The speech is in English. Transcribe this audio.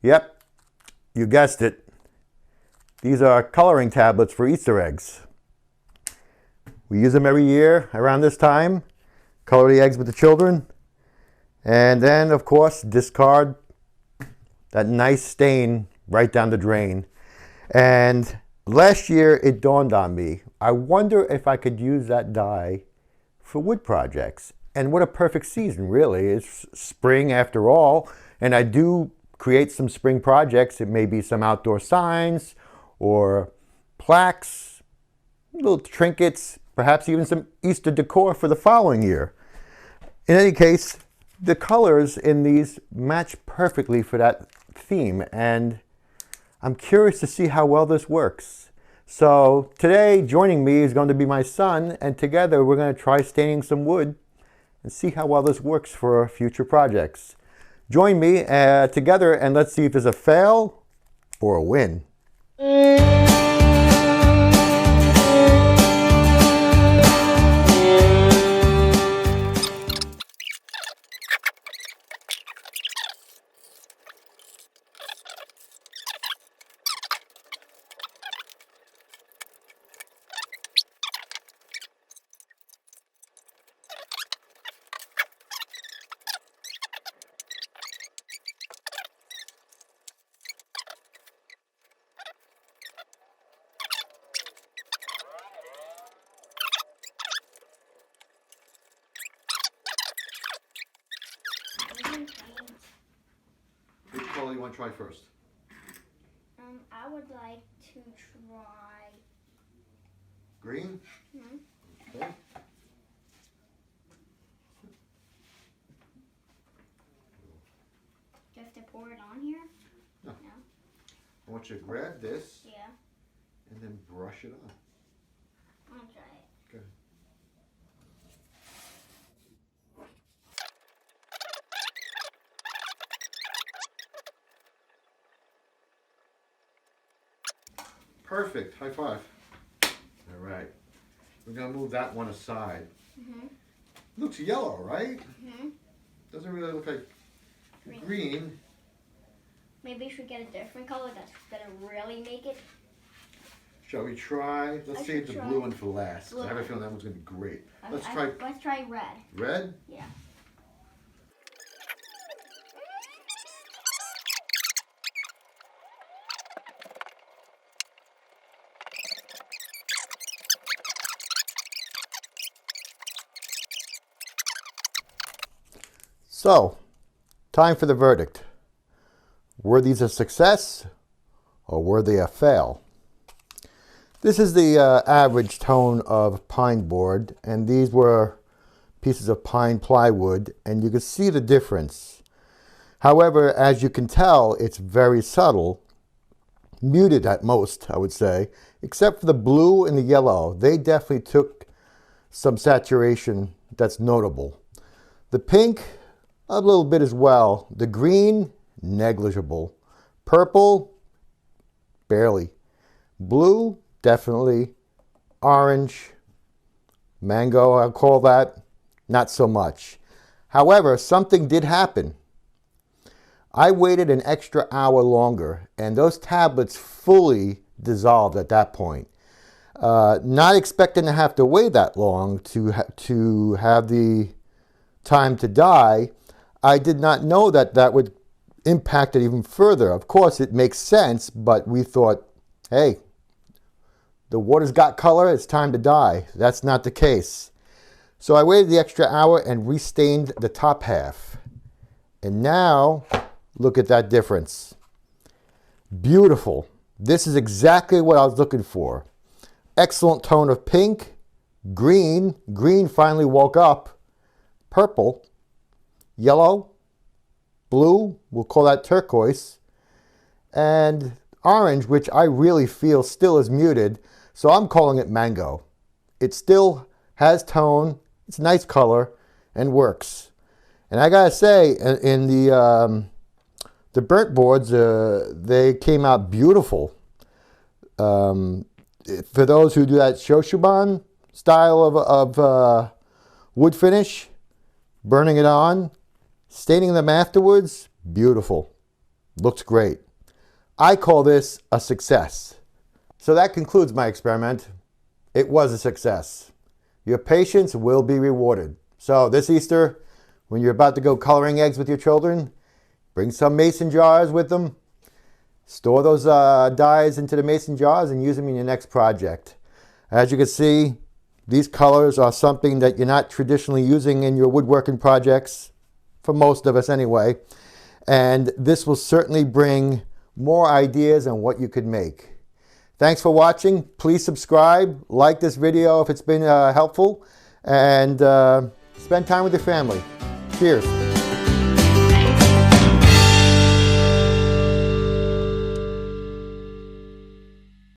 Yep, you guessed it. These are coloring tablets for Easter eggs. We use them every year around this time. Color the eggs with the children. And then, of course, discard that nice stain right down the drain. And last year it dawned on me, I wonder if I could use that dye for wood projects. And what a perfect season, really. It's spring after all, and I do create some spring projects. It may be some outdoor signs or plaques, little trinkets, perhaps even some Easter decor for the following year. In any case, the colors in these match perfectly for that theme, and I'm curious to see how well this works. So today, joining me is going to be my son, and together we're going to try staining some wood and see how well this works for future projects. Join me together and let's see if there's a fail or a win. Which color do you want to try first? I would like to try green. Okay. Do I have to pour it on here? No. I want you to grab this. Yeah. And then brush it on. I'll try it. Okay. Perfect. High five. All right. We're going to move that one aside. Looks yellow, right? Doesn't really look like green. Maybe we should get a different color that's going to really make it. Shall we try? Let's save the blue one for last. I have a feeling that one's going to be great. Let's try red. Red? Yeah. So, time for the verdict. Were these a success or were they a fail? This is the average tone of pine board, and these were pieces of pine plywood, and you can see the difference. However, as you can tell, it's very subtle, muted at most, I would say, except for the blue and the yellow. They definitely took some saturation that's notable. The pink, a little bit as well. The green, negligible. Purple, barely. Blue, definitely. Orange, mango, I'll call that, not so much. However, something did happen. I waited an extra hour longer, and those tablets fully dissolved at that point. Not expecting to have to wait that long to have the time to dye, I did not know that that would impact it even further. Of course, it makes sense, but we thought, hey, the water's got color, it's time to dye. That's not the case. So I waited the extra hour and restained the top half. And now, look at that difference. Beautiful. This is exactly what I was looking for. Excellent tone of pink, green. Green finally woke up. Purple, yellow, blue, we'll call that turquoise, and orange, which I really feel still is muted, so I'm calling it mango. It still has tone, it's a nice color, and works. And I gotta say, in the burnt boards, they came out beautiful. For those who do that shoshuban style of wood finish, burning it on, staining them afterwards, beautiful. Looks great. I call this a success. So that concludes my experiment. It was a success. Your patience will be rewarded. So this Easter, when you're about to go coloring eggs with your children, bring some mason jars with them. Store those dyes into the mason jars and use them in your next project. As you can see, these colors are something that you're not traditionally using in your woodworking projects, for most of us anyway. And this will certainly bring more ideas on what you could make. Thanks for watching. Please subscribe, like this video if it's been helpful, and spend time with your family. Cheers.